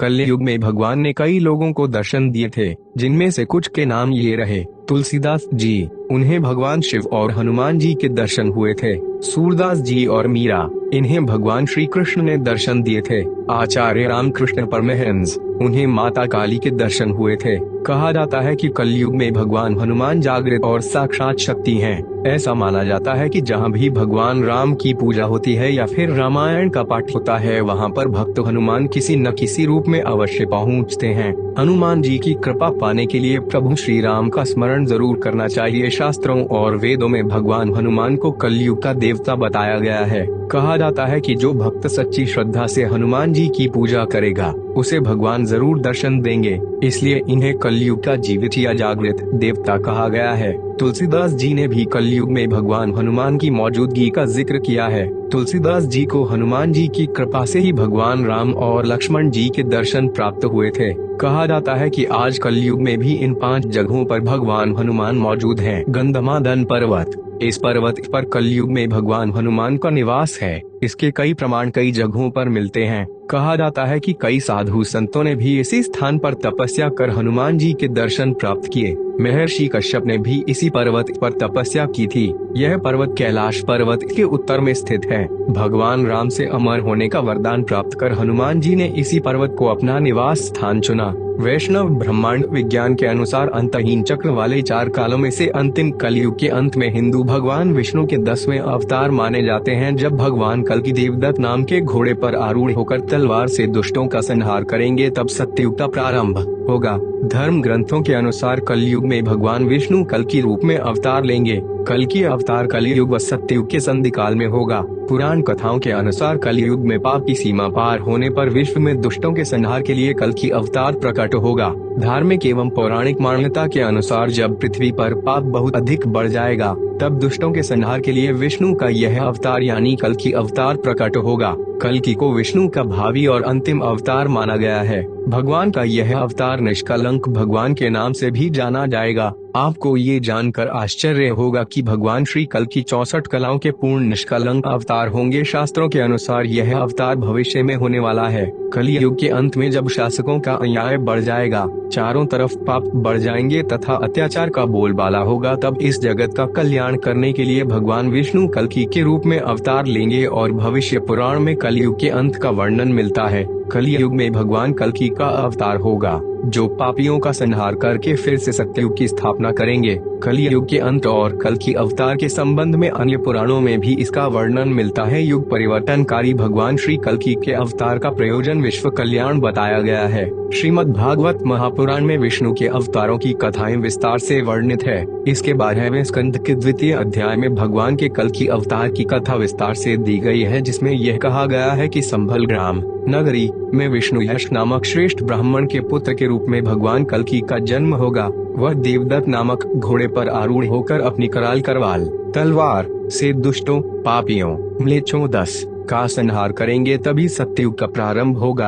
कलयुग में भगवान ने कई लोगों को दर्शन दिए थे, जिनमें से कुछ के नाम ये रहे। तुलसीदास जी, उन्हें भगवान शिव और हनुमान जी के दर्शन हुए थे। सूरदास जी और मीरा, इन्हें भगवान श्री कृष्ण ने दर्शन दिए थे। आचार्य रामकृष्ण परमहंस, उन्हें माता काली के दर्शन हुए थे। कहा जाता है कि कलयुग में भगवान हनुमान जागृत और साक्षात शक्ति हैं। ऐसा माना जाता है कि जहाँ भी भगवान राम की पूजा होती है या फिर रामायण का पाठ होता है, वहाँ पर भक्त हनुमान किसी न किसी रूप में अवश्य पहुँचते हैं। हनुमान जी की कृपा पाने के लिए प्रभु श्री राम का स्मरण जरूर करना चाहिए। शास्त्रों और वेदों में भगवान हनुमान को कलयुग का देवता बताया गया है। कहा जाता है कि जो भक्त सच्ची श्रद्धा से हनुमान जी की पूजा करेगा, उसे भगवान जरूर दर्शन देंगे। इसलिए इन्हें कलयुग का जीवित या जागृत देवता कहा गया है। तुलसीदास जी ने भी कलयुग में भगवान हनुमान की मौजूदगी का जिक्र किया है। तुलसीदास जी को हनुमान जी की कृपा से ही भगवान राम और लक्ष्मण जी के दर्शन प्राप्त हुए थे। कहा जाता है कि आज कलयुग में भी इन 5 जगहों पर भगवान हनुमान मौजूद हैं। गंधमादन पर्वत, इस पर्वत पर कलयुग में भगवान हनुमान का निवास है। इसके कई प्रमाण कई जगहों पर मिलते हैं। कहा जाता है कि कई साधु संतों ने भी इसी स्थान पर तपस्या कर हनुमान जी के दर्शन प्राप्त किए। महर्षि कश्यप ने भी इसी पर्वत पर तपस्या की थी। यह पर्वत कैलाश पर्वत के उत्तर में स्थित है। भगवान राम से अमर होने का वरदान प्राप्त कर हनुमान जी ने इसी पर्वत को अपना निवास स्थान चुना। वैष्णव ब्रह्मांड विज्ञान के अनुसार अंतहीन चक्र वाले 4 कालों में से अंतिम कलयुग के अंत में हिंदू भगवान विष्णु के 10वें अवतार माने जाते हैं। जब भगवान कल्कि देवदत्त नाम के घोड़े पर आरूढ़ होकर तलवार से दुष्टों का संहार करेंगे, तब सत्ययुग का प्रारंभ होगा। धर्म ग्रंथों के अनुसार कलयुग में भगवान विष्णु कल्कि रूप में अवतार लेंगे। कल्कि अवतार कलयुग व सत्ययुग के संधिकाल में होगा। पुराण कथाओं के अनुसार कलयुग में पाप की सीमा पार होने पर विश्व में दुष्टों के संहार के लिए कल्कि अवतार प्रकट होगा। धार्मिक एवं पौराणिक मान्यता के अनुसार जब पृथ्वी पर पाप बहुत अधिक बढ़ जाएगा, तब दुष्टों के संहार के लिए विष्णु का यह अवतार यानी कल्कि अवतार प्रकट होगा। कल्कि को विष्णु का भावी और अंतिम अवतार माना गया है। भगवान का यह अवतार निष्कलंक भगवान के नाम से भी जाना जाएगा। आपको ये जानकर आश्चर्य होगा कि भगवान श्री कल्कि 64 कलाओं के पूर्ण निष्कलंक अवतार होंगे। शास्त्रों के अनुसार यह अवतार भविष्य में होने वाला है। कलयुग के अंत में जब शासकों का अन्याय बढ़ जाएगा, चारों तरफ पाप बढ़ जाएंगे तथा अत्याचार का बोलबाला होगा, तब इस जगत का कल्याण करने के लिए भगवान विष्णु कल्कि के रूप में अवतार लेंगे और भविष्य पुराण में कलयुग के अंत का वर्णन मिलता है। कलयुग में भगवान कल्कि का अवतार होगा, जो पापियों का संहार करके फिर से सत्ययुग की स्थापना करेंगे। कलयुग के अंत और कल्कि अवतार के संबंध में अन्य पुराणों में भी इसका वर्णन मिलता है। युग परिवर्तनकारी भगवान श्री कल्कि के अवतार का प्रयोजन विश्व कल्याण बताया गया है। श्रीमद् भागवत महापुराण में विष्णु के अवतारों की कथाएं विस्तार से वर्णित है। इसके 12वें स्कंद के 2वें अध्याय में भगवान के कल्कि अवतार की कथा विस्तार से दी गई है, जिसमें यह कहा गया है कि संभल ग्राम नगरी में विष्णु यश नामक श्रेष्ठ ब्राह्मण के पुत्र के रूप में भगवान कल्कि का जन्म होगा। वह देवदत्त नामक घोड़े पर आरूढ़ होकर अपनी कराल करवाल तलवार से दुष्टों, पापियों, म्लेच्छों 10 का संहार करेंगे, तभी सत्ययुग का प्रारंभ होगा।